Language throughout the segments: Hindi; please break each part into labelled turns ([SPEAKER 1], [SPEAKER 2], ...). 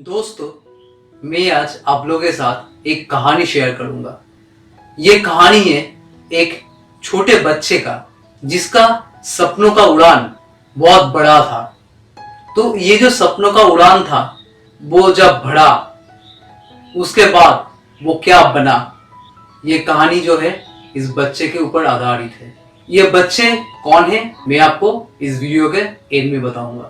[SPEAKER 1] दोस्तों, मैं आज आप लोगों के साथ एक कहानी शेयर करूंगा। ये कहानी है एक छोटे बच्चे का जिसका सपनों का उड़ान बहुत बड़ा था। तो ये जो सपनों का उड़ान था वो जब बढ़ा उसके बाद वो क्या बना, ये कहानी जो है इस बच्चे के ऊपर आधारित है। ये बच्चे कौन है मैं आपको इस वीडियो के एंड में बताऊंगा।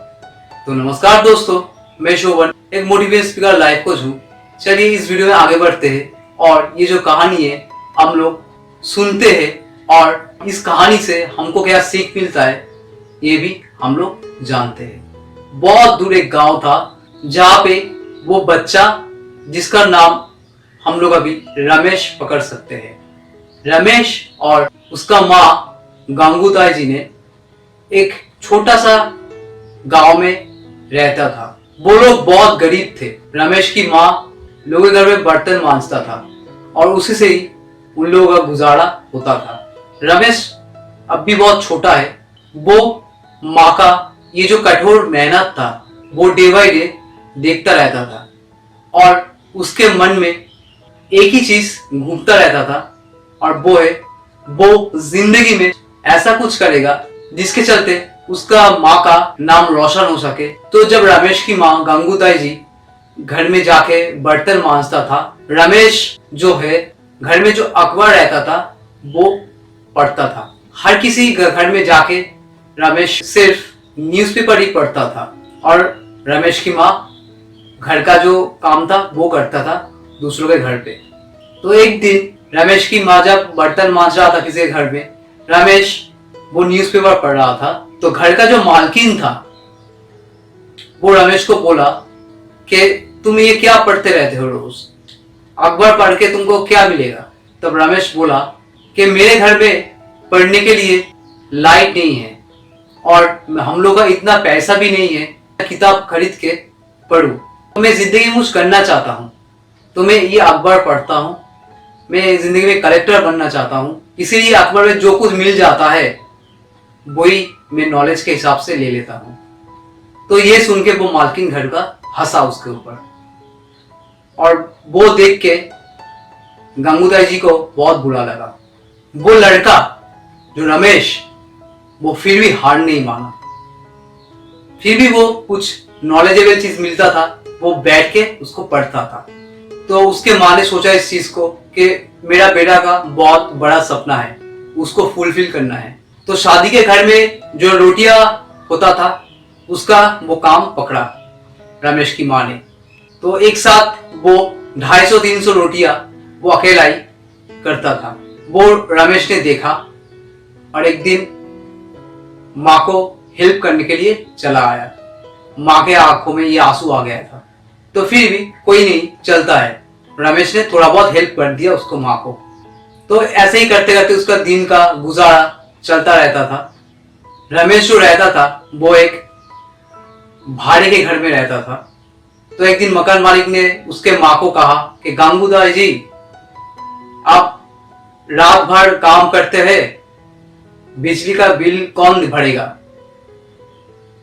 [SPEAKER 1] तो नमस्कार दोस्तों, मैं शोभन, एक मोटिवेशन स्पीकर लाइफ कोच हूँ। चलिए इस वीडियो में आगे बढ़ते हैं और ये जो कहानी है हम लोग सुनते हैं और इस कहानी से हमको क्या सीख मिलता है ये भी हम लोग जानते हैं। बहुत दूर एक गांव था जहाँ पे वो बच्चा जिसका नाम हम लोग अभी रमेश पकड़ सकते हैं। रमेश और उसका माँ गांगुताई जी ने एक छोटा सा गांव में रहता था। वो लोग बहुत गरीब थे। रमेश की माँ लोगों के घर में बर्तन मांजता था और उसी से ही उन लोगों का गुजारा होता था। रमेश अब भी बहुत छोटा है। वो माँ का ये जो कठोर मेहनत था वो डे बाय डे देखता रहता था और उसके मन में एक ही चीज घूमता रहता था और वो है वो जिंदगी में ऐसा कुछ करेगा जिसके चलते उसका माँ का नाम रोशन हो सके। तो जब रमेश की माँ गंगूताई जी घर में जाके बर्तन मांजता था, रमेश जो है घर में जो अखबार रहता था वो पढ़ता था। हर किसी घर में जाके रमेश सिर्फ न्यूज़पेपर ही पढ़ता था और रमेश की माँ घर का जो काम था वो करता था दूसरों के घर पे। तो एक दिन रमेश की माँ जब बर्तन मांज रहा था किसी के घर में, रमेश वो न्यूज़पेपर पढ़ रहा था। तो घर का जो मालकिन था वो रमेश को बोला कि तुम ये क्या पढ़ते रहते हो रोज, अखबार पढ़ के तुमको क्या मिलेगा। तब रमेश बोला कि मेरे घर में पढ़ने के लिए लाइट नहीं है और हम लोग का इतना पैसा भी नहीं है किताब खरीद के पढ़ूं। तो मैं जिंदगी में कुछ करना चाहता हूँ, तो मैं ये अखबार पढ़ता हूँ। मैं जिंदगी में कलेक्टर बनना चाहता हूँ, इसीलिए अखबार में जो कुछ मिल जाता है वही मैं नॉलेज के हिसाब से ले लेता हूँ। तो ये सुन के वो मालकिन घर का हंसा उसके ऊपर और वो देख के गंगूताई जी को बहुत बुरा लगा। वो लड़का जो रमेश वो फिर भी हार नहीं माना। फिर भी वो कुछ नॉलेजेबल चीज मिलता था वो बैठ के उसको पढ़ता था। तो उसके माँ ने सोचा इस चीज को कि मेरा बेटा का बहुत बड़ा सपना है, उसको फुलफिल करना है। तो शादी के घर में जो रोटियां होता था उसका वो काम पकड़ा रमेश की माँ ने। तो एक साथ वो 250-300 रोटियां वो अकेला ही करता था। वो रमेश ने देखा और एक दिन माँ को हेल्प करने के लिए चला आया। माँ के आंखों में ये आंसू आ गया था। तो फिर भी कोई नहीं, चलता है। रमेश ने थोड़ा बहुत हेल्प कर दिया उसको, माँ को। तो ऐसे ही करते करते उसका दिन का गुजारा चलता रहता था। रमेश जो रहता था वो एक भाड़े के घर में रहता था। तो एक दिन मकान मालिक ने उसके माँ को कहा कि गंगूताई जी, आप रात भर काम करते हैं, बिजली का बिल कौन भरेगा?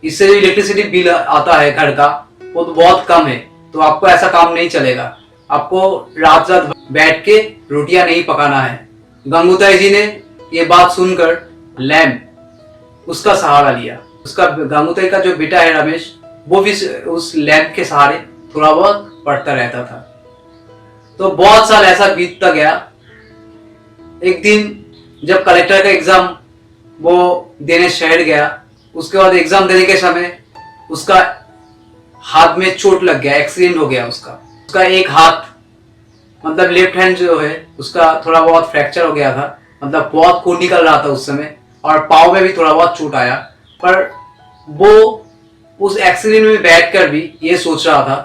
[SPEAKER 1] इससे जो इलेक्ट्रिसिटी बिल आता है घर का वो तो बहुत कम है, तो आपको ऐसा काम नहीं चलेगा। आपको रात रात बैठ के रोटियां नहीं पकाना है। गंगूताई जी ने ये बात सुनकर लैंप उसका सहारा लिया। उसका गंगूताई का जो बेटा है रमेश, वो भी उस लैंप के सहारे थोड़ा बहुत पढ़ता रहता था। तो बहुत साल ऐसा बीतता गया। एक दिन जब कलेक्टर का एग्जाम वो देने शहर गया, उसके बाद एग्जाम देने के समय उसका हाथ में चोट लग गया, एक्सीडेंट हो गया उसका एक हाथ, मतलब लेफ्ट हैंड जो है उसका थोड़ा बहुत फ्रैक्चर हो गया था। मतलब बहुत खून निकल रहा था उस समय और पाँव में भी थोड़ा बहुत चोट आया। पर वो उस एक्सीडेंट में बैठकर भी ये सोच रहा था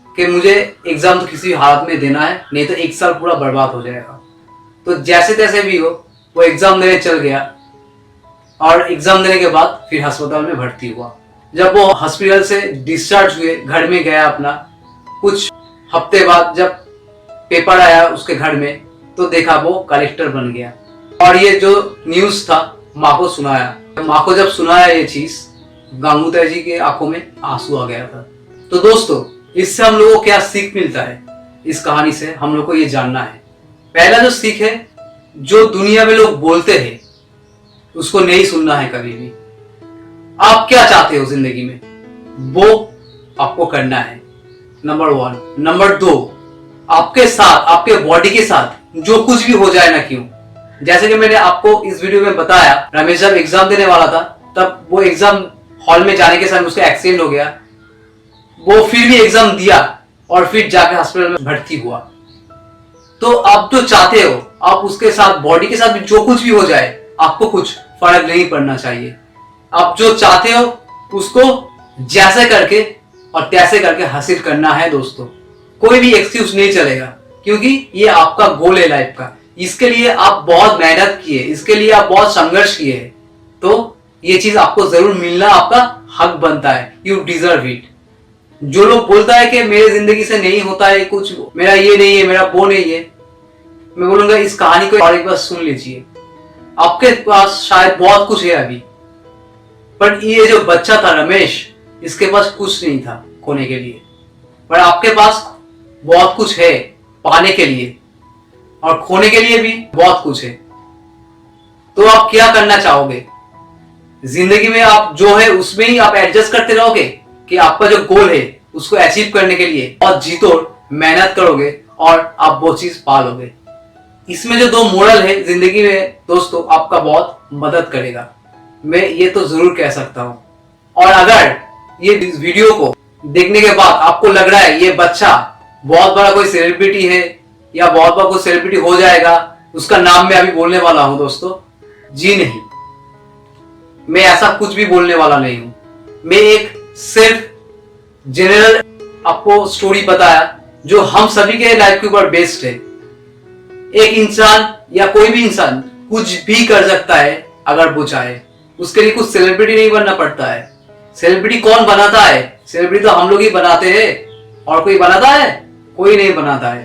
[SPEAKER 1] कि मुझे एग्जाम तो किसी हालत में देना है, नहीं तो एक साल पूरा बर्बाद हो जाएगा। तो जैसे तैसे भी हो वो एग्जाम देने चल गया और एग्जाम देने के बाद फिर अस्पताल में भर्ती हुआ। जब वो हॉस्पिटल से डिस्चार्ज हुए, घर में गया अपना, कुछ हफ्ते बाद जब पेपर आया उसके घर में तो देखा वो कलेक्टर बन गया। और ये जो न्यूज था माँ को सुनाया। माँ को जब सुनाया ये चीज, गंगूताई जी के आंखों में आंसू आ गया था। तो दोस्तों, इससे हम लोगों को क्या सीख मिलता है, इस कहानी से हम लोग को ये जानना है। पहला जो सीख है, जो दुनिया में लोग बोलते हैं उसको नहीं सुनना है कभी भी। आप क्या चाहते हो जिंदगी में, वो आपको करना है, नंबर 1। नंबर 2, आपके साथ, आपके बॉडी के साथ जो कुछ भी हो जाए ना क्यों, जैसे कि मैंने आपको इस वीडियो में बताया, रमेश जब एग्जाम देने वाला था तब वो एग्जाम हॉल में जाने के समय उसका एक्सीडेंट हो गया। वो फिर भी एग्जाम दिया और फिर जाके हॉस्पिटल में भर्ती हुआ। तो आप जो चाहते हो, आप उसके साथ, बॉडी के साथ भी जो कुछ भी हो जाए, आपको कुछ फर्क नहीं पड़ना चाहिए। आप जो चाहते हो उसको जैसे करके और तैसे करके हासिल करना है दोस्तों। कोई भी एक्सक्यूज नहीं चलेगा, क्योंकि ये आपका गोल है लाइफ का। इसके लिए आप बहुत मेहनत किए, इसके लिए आप बहुत संघर्ष किए, तो ये चीज आपको जरूर मिलना आपका हक बनता है। You deserve it. जो लोग बोलता है कि मेरे जिंदगी से नहीं होता है कुछ, मेरा ये नहीं है, मेरा वो नहीं है, मैं बोलूंगा इस कहानी को और एक बार सुन लीजिए। आपके पास शायद बहुत कुछ है अभी, पर ये जो बच्चा था रमेश, इसके पास कुछ नहीं था खोने के लिए, पर आपके पास बहुत कुछ है पाने के लिए, और खोने के लिए भी बहुत कुछ है। तो आप क्या करना चाहोगे जिंदगी में? आप जो है उसमें ही आप एडजस्ट करते रहोगे कि आपका जो गोल है उसको अचीव करने के लिए और जीतोड़ मेहनत करोगे और आप वो चीज पालोगे? इसमें जो 2 मोरल है जिंदगी में दोस्तों, आपका बहुत मदद करेगा, मैं ये तो जरूर कह सकता हूं। और अगर ये वीडियो को देखने के बाद आपको लग रहा है ये बच्चा बहुत बड़ा कोई सेलिब्रिटी है या बहुत बड़ा कोई सेलिब्रिटी हो जाएगा, उसका नाम मैं अभी बोलने वाला हूं दोस्तों, जी नहीं, मैं ऐसा कुछ भी बोलने वाला नहीं हूं। मैं एक सिर्फ जनरल आपको स्टोरी बताया जो हम सभी के लाइफ के ऊपर बेस्ड है। एक इंसान या कोई भी इंसान कुछ भी कर सकता है अगर वो चाहे। उसके लिए कुछ सेलिब्रिटी नहीं बनना पड़ता है। सेलिब्रिटी कौन बनाता है? सेलिब्रिटी तो हम लोग ही बनाते हैं, और कोई बनाता है? कोई नहीं बनाता है।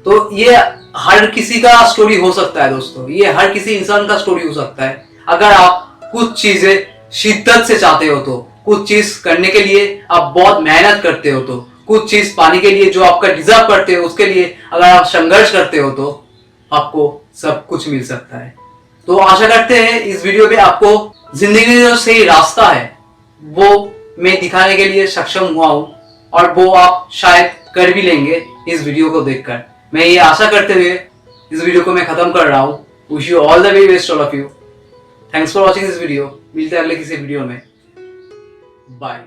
[SPEAKER 1] तो ये हर किसी का स्टोरी हो सकता है दोस्तों, ये हर किसी इंसान का स्टोरी हो सकता है। अगर आप कुछ चीजें शिद्दत से चाहते हो, तो कुछ चीज करने के लिए आप बहुत मेहनत करते हो, तो कुछ चीज पाने के लिए जो आपका डिजर्व करते हो उसके लिए अगर आप संघर्ष करते हो, तो आपको सब कुछ मिल सकता है। तो आशा करते हैं इस वीडियो में आपको जिंदगी में जो सही रास्ता है वो मैं दिखाने के लिए सक्षम हुआ हूं, और वो आप शायद कर भी लेंगे इस वीडियो को देखकर। मैं ये आशा करते हुए इस वीडियो को मैं खत्म कर रहा हूं। Wish you all the very best all of you. Thanks for watching this video. मिलते हैं अगले किसी वीडियो में। बाय।